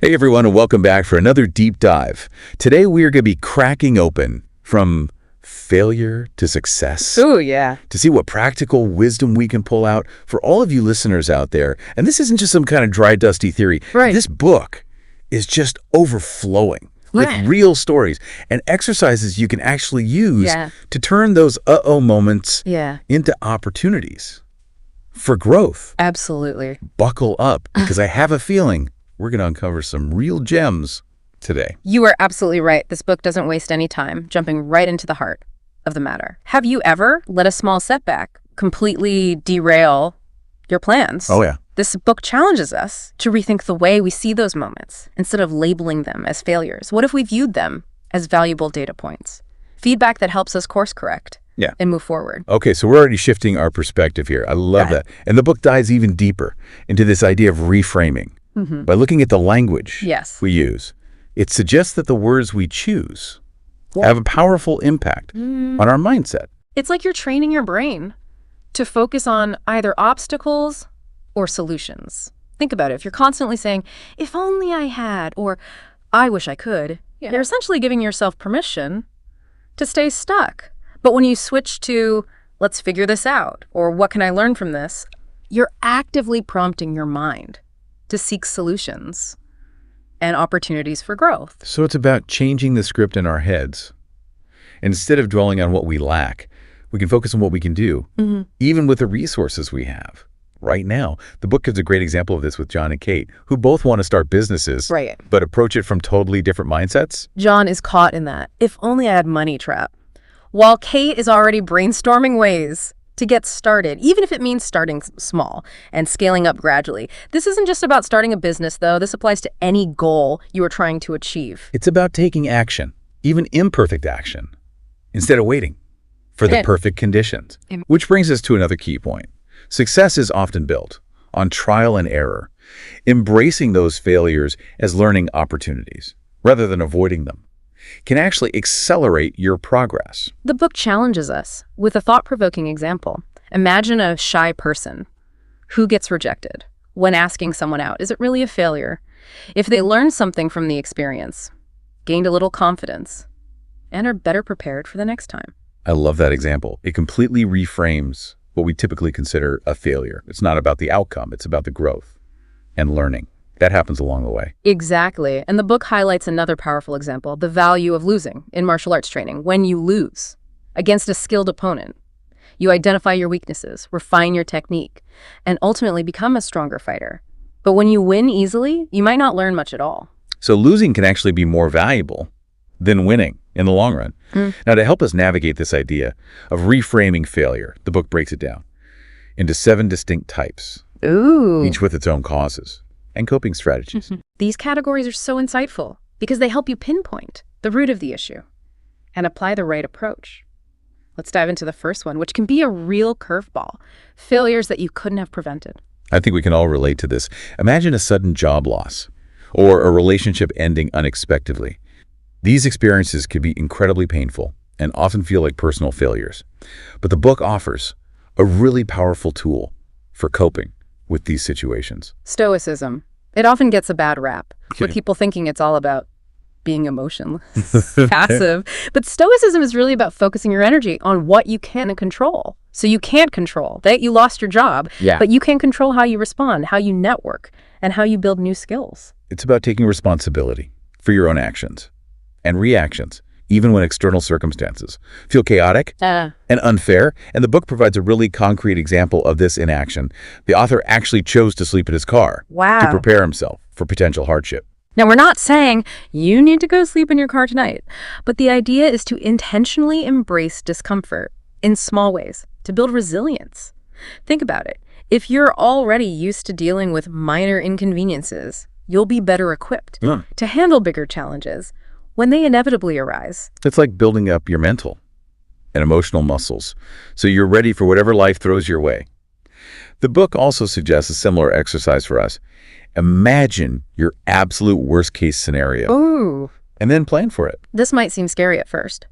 Hey everyone, and welcome back for another deep dive. Today we are going to be cracking open from failure to success. Ooh, yeah. To see what practical wisdom we can pull out for all of you listeners out there. And this isn't just some kind of dry, dusty theory. Right. This book is just overflowing with Yeah. real stories and exercises you can actually use Yeah. to turn those uh-oh moments Yeah. into opportunities for growth. Absolutely. Buckle up, because I have a feeling we're going to uncover some real gems today. You are absolutely right. This book doesn't waste any time, jumping right into the heart of the matter. Have you ever let a small setback completely derail your plans? Oh, yeah. This book challenges us to rethink the way we see those moments instead of labeling them as failures. What if we viewed them as valuable data points? Feedback that helps us course correct and move forward. Okay, so we're already shifting our perspective here. I love that. And the book dives even deeper into this idea of reframing. By looking at the language we use, it suggests that the words we choose have a powerful impact on our mindset. It's like you're training your brain to focus on either obstacles or solutions. Think about it. If you're constantly saying, if only I had, or I wish I could, you're essentially giving yourself permission to stay stuck. But when you switch to, let's figure this out, or what can I learn from this, you're actively prompting your mind to seek solutions and opportunities for growth. So it's about changing the script in our heads. Instead of dwelling on what we lack, we can focus on what we can do, even with the resources we have. Right now, the book gives a great example of this with John and Kate, who both want to start businesses, but approach it from totally different mindsets. John is caught in that if only I had money trap, while Kate is already brainstorming ways to get started, even if it means starting small and scaling up gradually. This isn't just about starting a business, though. This applies to any goal you are trying to achieve. It's about taking action, even imperfect action, instead of waiting for the perfect conditions. Which brings us to another key point. Success is often built on trial and error, embracing those failures as learning opportunities rather than avoiding them can actually accelerate your progress. The book challenges us with a thought-provoking example. Imagine a shy person who gets rejected when asking someone out. Is it really a failure? If they learn something from the experience, gained a little confidence, and are better prepared for the next time. I love that example. It completely reframes what we typically consider a failure. It's not about the outcome, it's about the growth and learning. That happens along the way. Exactly. And the book highlights another powerful example, the value of losing in martial arts training. When you lose against a skilled opponent, you identify your weaknesses, refine your technique, and ultimately become a stronger fighter. But when you win easily, you might not learn much at all. So losing can actually be more valuable than winning in the long run. Now, to help us navigate this idea of reframing failure, the book breaks it down into 7 distinct types, each with its own causes and coping strategies. These categories are so insightful because they help you pinpoint the root of the issue and apply the right approach. Let's dive into the first one, which can be a real curveball, failures that you couldn't have prevented. I think we can all relate to this. Imagine a sudden job loss or a relationship ending unexpectedly. These experiences can be incredibly painful and often feel like personal failures. But the book offers a really powerful tool for coping with these situations. Stoicism. It often gets a bad rap, with people thinking it's all about being emotionless, passive. But Stoicism is really about focusing your energy on what you can control. So you can't control that you lost your job, but you can control how you respond, how you network, and how you build new skills. It's about taking responsibility for your own actions and reactions, even when external circumstances feel chaotic and unfair. And the book provides a really concrete example of this in action. The author actually chose to sleep in his car to prepare himself for potential hardship. Now, we're not saying you need to go sleep in your car tonight, but the idea is to intentionally embrace discomfort in small ways to build resilience. Think about it. If you're already used to dealing with minor inconveniences, you'll be better equipped to handle bigger challenges when they inevitably arise. It's like building up your mental and emotional muscles so you're ready for whatever life throws your way. The book also suggests a similar exercise for us. Imagine your absolute worst-case scenario and then plan for it. This might seem scary at first,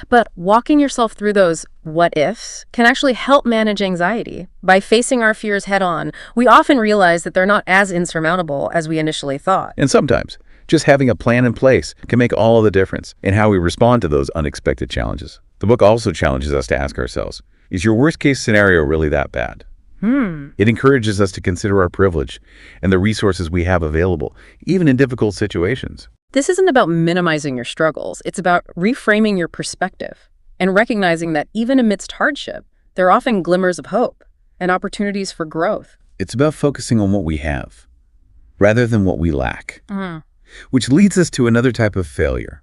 But walking yourself through those what-ifs can actually help manage anxiety. By facing our fears head-on, we often realize that they're not as insurmountable as we initially thought. And sometimes, just having a plan in place can make all the difference in how we respond to those unexpected challenges. The book also challenges us to ask ourselves, is your worst-case scenario really that bad? It encourages us to consider our privilege and the resources we have available, even in difficult situations. This isn't about minimizing your struggles. It's about reframing your perspective and recognizing that even amidst hardship, there are often glimmers of hope and opportunities for growth. It's about focusing on what we have rather than what we lack, which leads us to another type of failure.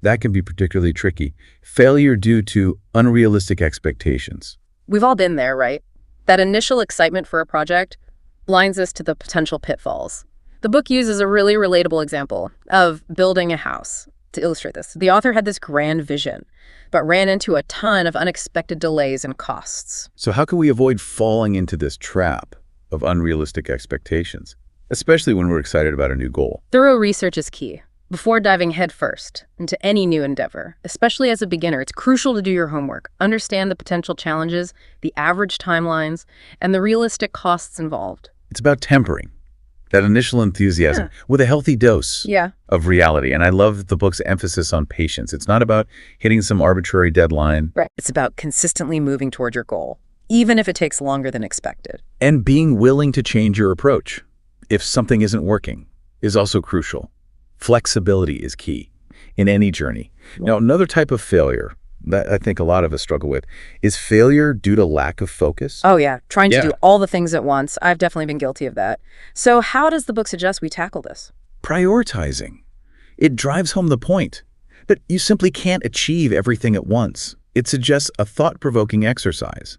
That can be particularly tricky. Failure due to unrealistic expectations. We've all been there, right? That initial excitement for a project blinds us to the potential pitfalls. The book uses a really relatable example of building a house to illustrate this. The author had this grand vision, but ran into a ton of unexpected delays and costs. So how can we avoid falling into this trap of unrealistic expectations, especially when we're excited about a new goal? Thorough research is key. Before diving headfirst into any new endeavor, especially as a beginner, it's crucial to do your homework, understand the potential challenges, the average timelines, and the realistic costs involved. It's about tempering that initial enthusiasm with a healthy dose of reality. And I love the book's emphasis on patience. It's not about hitting some arbitrary deadline. Right. It's about consistently moving toward your goal, even if it takes longer than expected. And being willing to change your approach if something isn't working is also crucial. Flexibility is key in any journey. Now, another type of failure that I think a lot of us struggle with is failure due to lack of focus. Oh, yeah. Trying to do all the things at once. I've definitely been guilty of that. So how does the book suggest we tackle this? Prioritizing. It drives home the point that you simply can't achieve everything at once. It suggests a thought-provoking exercise.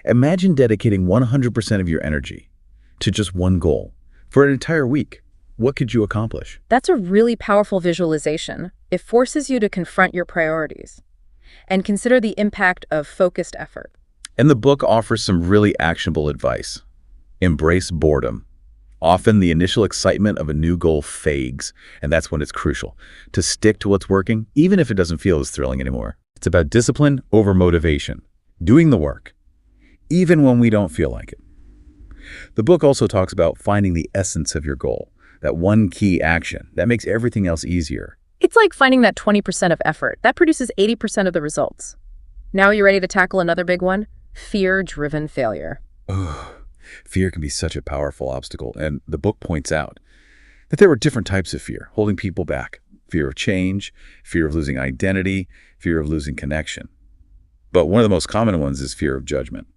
Imagine dedicating 100% of your energy to just one goal for an entire week. What could you accomplish? That's a really powerful visualization. It forces you to confront your priorities and consider the impact of focused effort. And the book offers some really actionable advice. Embrace boredom. Often the initial excitement of a new goal fades, and that's when it's crucial to stick to what's working, even if it doesn't feel as thrilling anymore. It's about discipline over motivation, doing the work, even when we don't feel like it. The book also talks about finding the essence of your goal, that one key action that makes everything else easier. It's like finding that 20% of effort. That produces 80% of the results. Now you're ready to tackle another big one? Fear-driven failure. Fear can be such a powerful obstacle, and the book points out that there are different types of fear holding people back. Fear of change, fear of losing identity, fear of losing connection. But one of the most common ones is fear of judgment.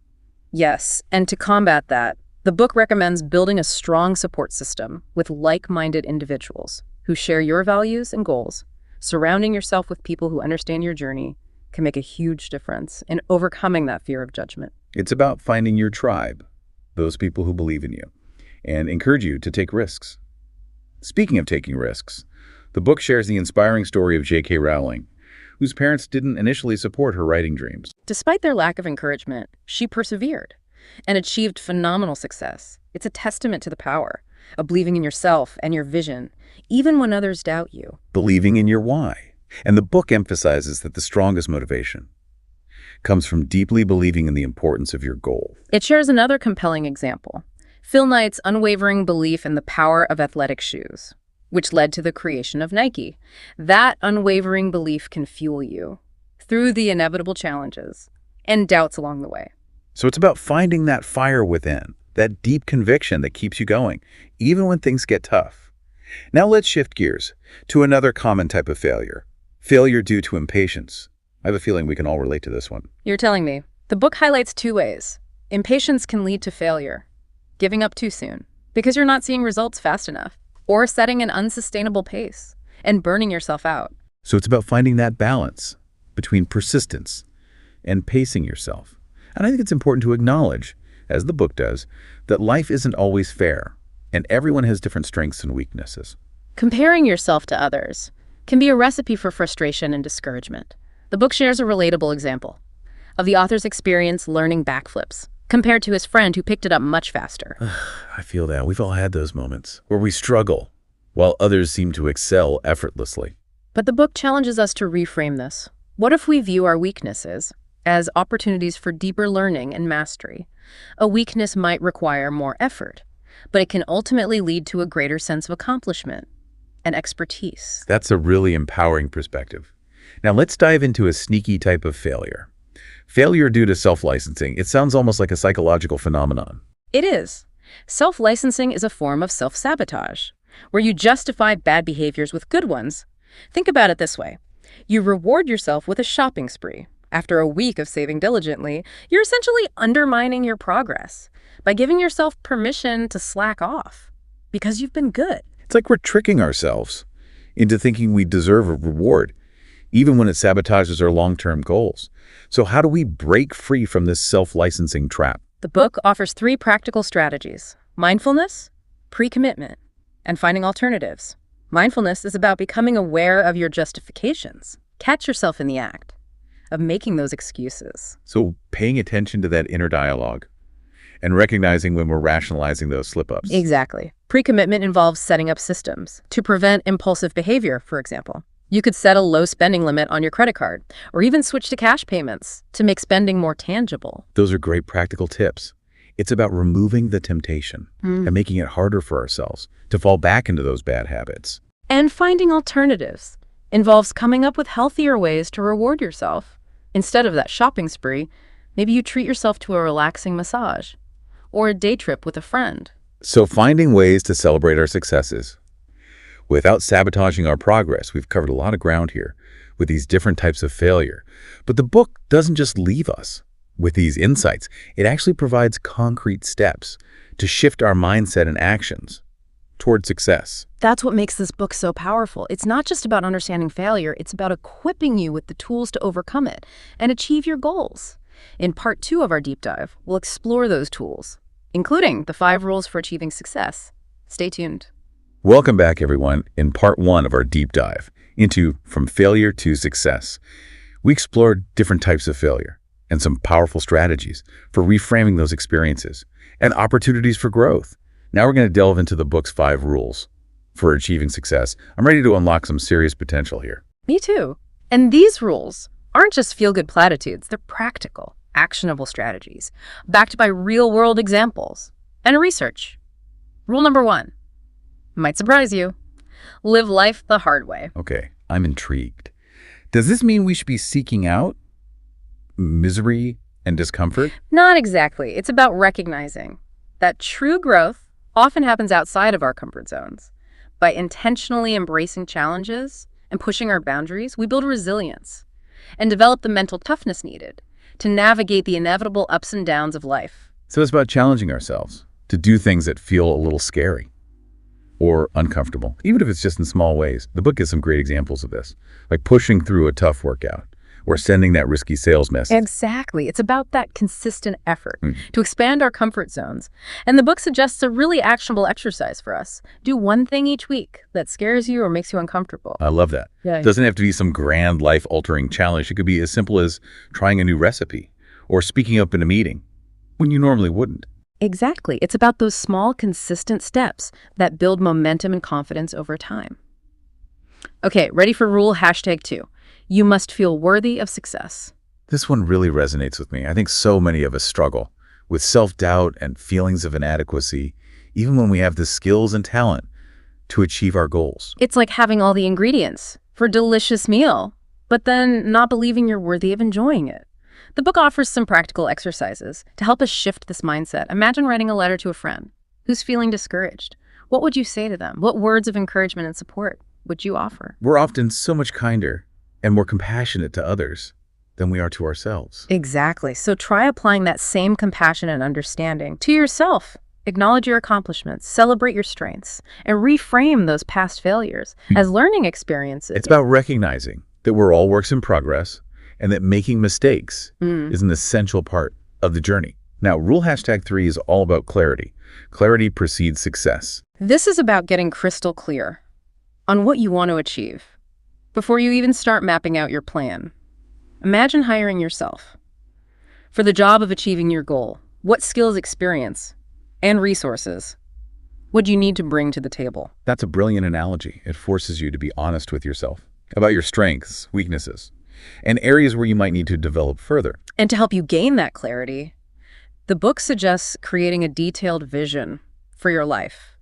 Yes, and to combat that, the book recommends building a strong support system with like-minded individuals who share your values and goals. Surrounding yourself with people who understand your journey can make a huge difference in overcoming that fear of judgment. It's about finding your tribe, those people who believe in you, and encourage you to take risks. Speaking of taking risks, the book shares the inspiring story of J.K. Rowling, whose parents didn't initially support her writing dreams. Despite their lack of encouragement, she persevered and achieved phenomenal success. It's a testament to the power of believing in yourself and your vision, even when others doubt you. Believing in your why. And the book emphasizes that the strongest motivation comes from deeply believing in the importance of your goal. It shares another compelling example, Phil Knight's unwavering belief in the power of athletic shoes, which led to the creation of Nike. That unwavering belief can fuel you through the inevitable challenges and doubts along the way. So it's about finding that fire within, that deep conviction that keeps you going, even when things get tough. Now let's shift gears to another common type of failure. Failure due to impatience. I have a feeling we can all relate to this one. You're telling me. The book highlights two ways. Impatience can lead to failure, giving up too soon, because you're not seeing results fast enough, or setting an unsustainable pace and burning yourself out. So it's about finding that balance between persistence and pacing yourself. And I think it's important to acknowledge, as the book does, that life isn't always fair, and everyone has different strengths and weaknesses. Comparing yourself to others can be a recipe for frustration and discouragement. The book shares a relatable example of the author's experience learning backflips compared to his friend who picked it up much faster. I feel that. We've all had those moments where we struggle while others seem to excel effortlessly. But the book challenges us to reframe this. What if we view our weaknesses as opportunities for deeper learning and mastery? A weakness might require more effort, but it can ultimately lead to a greater sense of accomplishment and expertise. That's a really empowering perspective. Now let's dive into a sneaky type of failure. Failure due to self-licensing. It sounds almost like a psychological phenomenon. It is. Self-licensing is a form of self-sabotage, where you justify bad behaviors with good ones. Think about it this way. You reward yourself with a shopping spree. After a week of saving diligently, you're essentially undermining your progress by giving yourself permission to slack off because you've been good. It's like we're tricking ourselves into thinking we deserve a reward, even when it sabotages our long-term goals. So how do we break free from this self-licensing trap? The book offers 3 practical strategies: mindfulness, pre-commitment, and finding alternatives. Mindfulness is about becoming aware of your justifications. Catch yourself in the act of making those excuses. So paying attention to that inner dialogue and recognizing when we're rationalizing those slip-ups. Exactly. Pre-commitment involves setting up systems to prevent impulsive behavior, for example. You could set a low spending limit on your credit card, or even switch to cash payments to make spending more tangible. Those are great practical tips. It's about removing the temptation and making it harder for ourselves to fall back into those bad habits. And finding alternatives involves coming up with healthier ways to reward yourself. Instead of that shopping spree, maybe you treat yourself to a relaxing massage or a day trip with a friend. So finding ways to celebrate our successes without sabotaging our progress. We've covered a lot of ground here with these different types of failure. But the book doesn't just leave us with these insights. It actually provides concrete steps to shift our mindset and actions toward success. That's what makes this book so powerful. It's not just about understanding failure, it's about equipping you with the tools to overcome it and achieve your goals. In part 2 of our deep dive, we'll explore those tools, including the 5 rules for achieving success. Stay tuned. Welcome back, everyone. In part 1 of our deep dive into From Failure to Success, we explored different types of failure and some powerful strategies for reframing those experiences and opportunities for growth. Now we're going to delve into the book's 5 rules for achieving success. I'm ready to unlock some serious potential here. Me too. And these rules aren't just feel-good platitudes. They're practical, actionable strategies backed by real-world examples and research. Rule number 1. Might surprise you. Live life the hard way. Okay, I'm intrigued. Does this mean we should be seeking out misery and discomfort? Not exactly. It's about recognizing that true growth often happens outside of our comfort zones. By intentionally embracing challenges and pushing our boundaries, we build resilience and develop the mental toughness needed to navigate the inevitable ups and downs of life. So it's about challenging ourselves to do things that feel a little scary or uncomfortable, even if it's just in small ways. The book gives some great examples of this, like pushing through a tough workout or sending that risky sales message. Exactly. It's about that consistent effort to expand our comfort zones. And the book suggests a really actionable exercise for us. Do one thing each week that scares you or makes you uncomfortable. I love that. Yeah. It doesn't have to be some grand life-altering challenge. It could be as simple as trying a new recipe or speaking up in a meeting when you normally wouldn't. Exactly. It's about those small, consistent steps that build momentum and confidence over time. Okay, ready for rule #2. You must feel worthy of success. This one really resonates with me. I think so many of us struggle with self-doubt and feelings of inadequacy, even when we have the skills and talent to achieve our goals. It's like having all the ingredients for a delicious meal, but then not believing you're worthy of enjoying it. The book offers some practical exercises to help us shift this mindset. Imagine writing a letter to a friend who's feeling discouraged. What would you say to them? What words of encouragement and support would you offer? We're often so much kinder and more compassionate to others than we are to ourselves. Exactly. So try applying that same compassion and understanding to yourself. Acknowledge your accomplishments, celebrate your strengths, and reframe those past failures as learning experiences. It's about recognizing that we're all works in progress and that making mistakes is an essential part of the journey. Now, rule #3 is all about clarity. Clarity precedes success. This is about getting crystal clear on what you want to achieve before you even start mapping out your plan. Imagine hiring yourself for the job of achieving your goal. What skills, experience, and resources would you need to bring to the table? That's a brilliant analogy. It forces you to be honest with yourself about your strengths, weaknesses, and areas where you might need to develop further. And to help you gain that clarity, the book suggests creating a detailed vision for your life.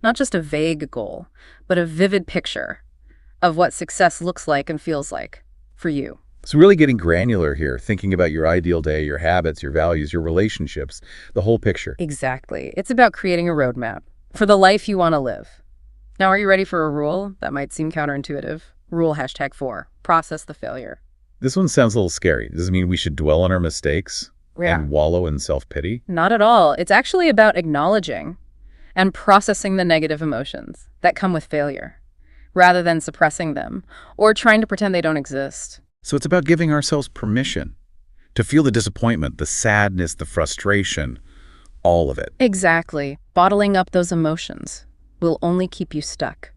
Not just a vague goal, but a vivid picture of what success looks like and feels like for you. So really getting granular here, thinking about your ideal day, your habits, your values, your relationships, the whole picture. Exactly. It's about creating a roadmap for the life you want to live. Now, are you ready for a rule that might seem counterintuitive? Rule #4, process the failure. This one sounds a little scary. Does it mean we should dwell on our mistakes and wallow in self-pity? Not at all. It's actually about acknowledging and processing the negative emotions that come with failure, rather than suppressing them or trying to pretend they don't exist. So it's about giving ourselves permission to feel the disappointment, the sadness, the frustration, all of it. Exactly. Bottling up those emotions will only keep you stuck.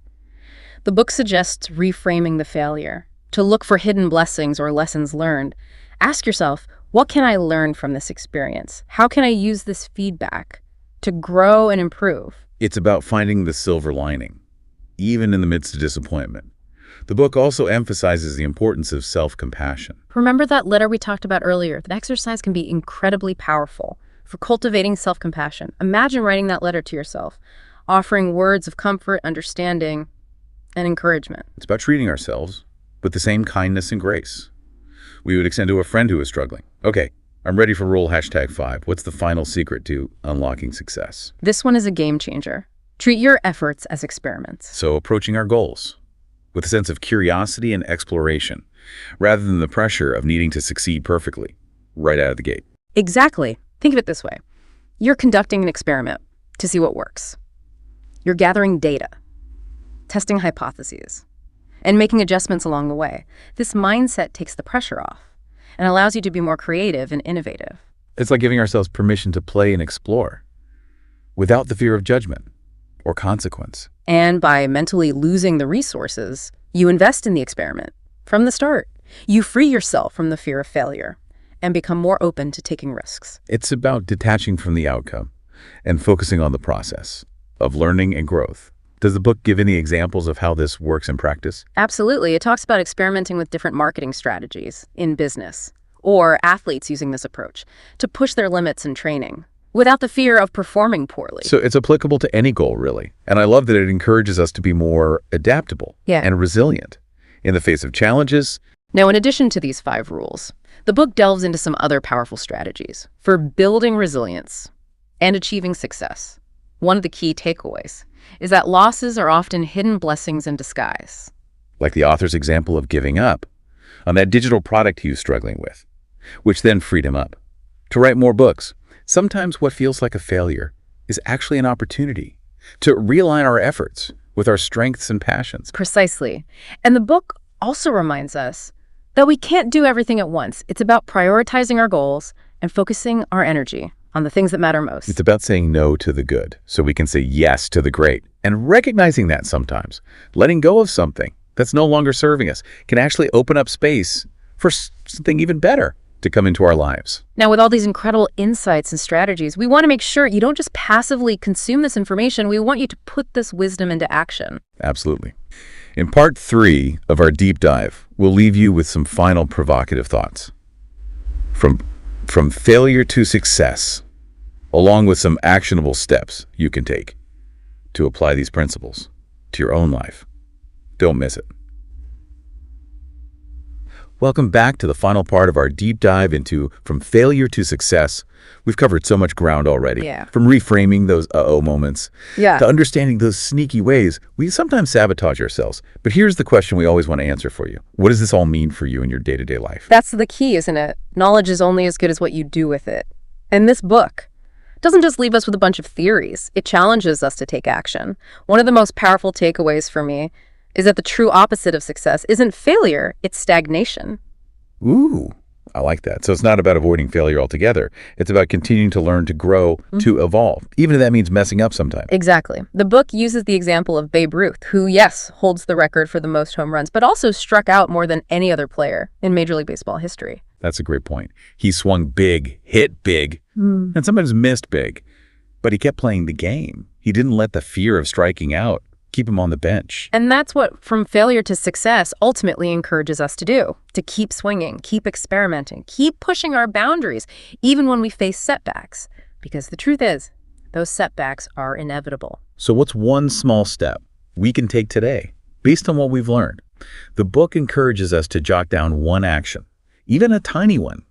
The book suggests reframing the failure, to look for hidden blessings or lessons learned. Ask yourself, what can I learn from this experience? How can I use this feedback to grow and improve? It's about finding the silver lining, even in the midst of disappointment. The book also emphasizes the importance of self-compassion. Remember that letter we talked about earlier? That exercise can be incredibly powerful for cultivating self-compassion. Imagine writing that letter to yourself, offering words of comfort, understanding, and encouragement. It's about treating ourselves with the same kindness and grace we would extend to a friend who is struggling. Okay, I'm ready for rule #5. What's the final secret to unlocking success? This one is a game changer. Treat your efforts as experiments. So approaching our goals with a sense of curiosity and exploration, rather than the pressure of needing to succeed perfectly right out of the gate. Exactly. Think of it this way. You're conducting an experiment to see what works. You're gathering data, testing hypotheses, and making adjustments along the way. This mindset takes the pressure off and allows you to be more creative and innovative. It's like giving ourselves permission to play and explore without the fear of judgment or consequence. And by mentally losing the resources, you invest in the experiment from the start. You free yourself from the fear of failure and become more open to taking risks. It's about detaching from the outcome and focusing on the process of learning and growth. Does the book give any examples of how this works in practice? Absolutely. It talks about experimenting with different marketing strategies in business, or athletes using this approach to push their limits in training without the fear of performing poorly. So it's applicable to any goal, really. And I love that it encourages us to be more adaptable and resilient in the face of challenges. Now, in addition to these 5 rules, the book delves into some other powerful strategies for building resilience and achieving success. One of the key takeaways is that losses are often hidden blessings in disguise. Like the author's example of giving up on that digital product he was struggling with, which then freed him up to write more books. Sometimes what feels like a failure is actually an opportunity to realign our efforts with our strengths and passions. Precisely. And the book also reminds us that we can't do everything at once. It's about prioritizing our goals and focusing our energy on the things that matter most. It's about saying no to the good so we can say yes to the great, and recognizing that sometimes letting go of something that's no longer serving us can actually open up space for something even better to come into our lives. Now, with all these incredible insights and strategies, we want to make sure you don't just passively consume this information. We want you to put this wisdom into action. Absolutely. In part 3 of our deep dive, we'll leave you with some final provocative thoughts. From failure to success, along with some actionable steps you can take to apply these principles to your own life. Don't miss it. Welcome back to the final part of our deep dive into From Failure to Success. We've covered so much ground already. From reframing those uh-oh moments to understanding those sneaky ways we sometimes sabotage ourselves. But here's the question we always want to answer for you. What does this all mean for you in your day-to-day life? That's the key, isn't it? Knowledge is only as good as what you do with it. And this book doesn't just leave us with a bunch of theories. It challenges us to take action. One of the most powerful takeaways for me is that the true opposite of success isn't failure, it's stagnation. Ooh, I like that. So it's not about avoiding failure altogether. It's about continuing to learn, to grow, to evolve, even if that means messing up sometimes. Exactly. The book uses the example of Babe Ruth, who, yes, holds the record for the most home runs, but also struck out more than any other player in Major League Baseball history. That's a great point. He swung big, hit big, and sometimes missed big, but he kept playing the game. He didn't let the fear of striking out Keep them on the bench. And that's what From Failure to Success ultimately encourages us to do, to keep swinging, keep experimenting, keep pushing our boundaries, even when we face setbacks. Because the truth is, those setbacks are inevitable. So what's one small step we can take today, based on what we've learned? The book encourages us to jot down one action, even a tiny one,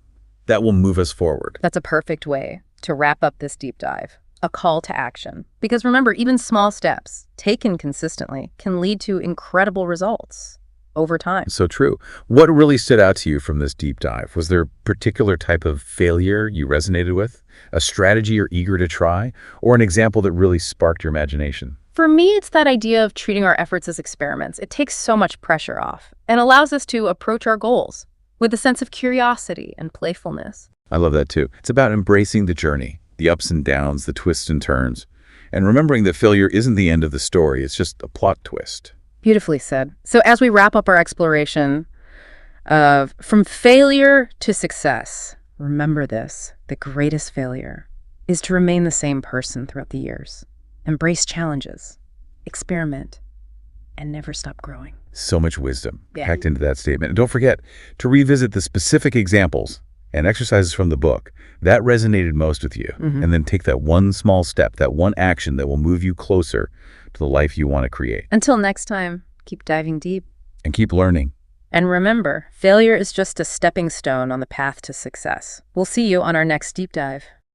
that will move us forward. That's a perfect way to wrap up this deep dive. A call to action. Because remember, even small steps, taken consistently, can lead to incredible results over time. So true. What really stood out to you from this deep dive? Was there a particular type of failure you resonated with? A strategy you're eager to try? Or an example that really sparked your imagination? For me, it's that idea of treating our efforts as experiments. It takes so much pressure off and allows us to approach our goals with a sense of curiosity and playfulness. I love that too. It's about embracing the journey, the ups and downs, the twists and turns, and remembering that failure isn't the end of the story. It's just a plot twist. Beautifully said. So as we wrap up our exploration of From Failure to Success, remember this: the greatest failure is to remain the same person throughout the years. Embrace challenges, experiment, and never stop growing. So much wisdom packed into that statement. And don't forget to revisit the specific examples and exercises from the book that resonated most with you. And then take that one small step, that one action that will move you closer to the life you want to create. Until next time, keep diving deep. And keep learning. And remember, failure is just a stepping stone on the path to success. We'll see you on our next deep dive.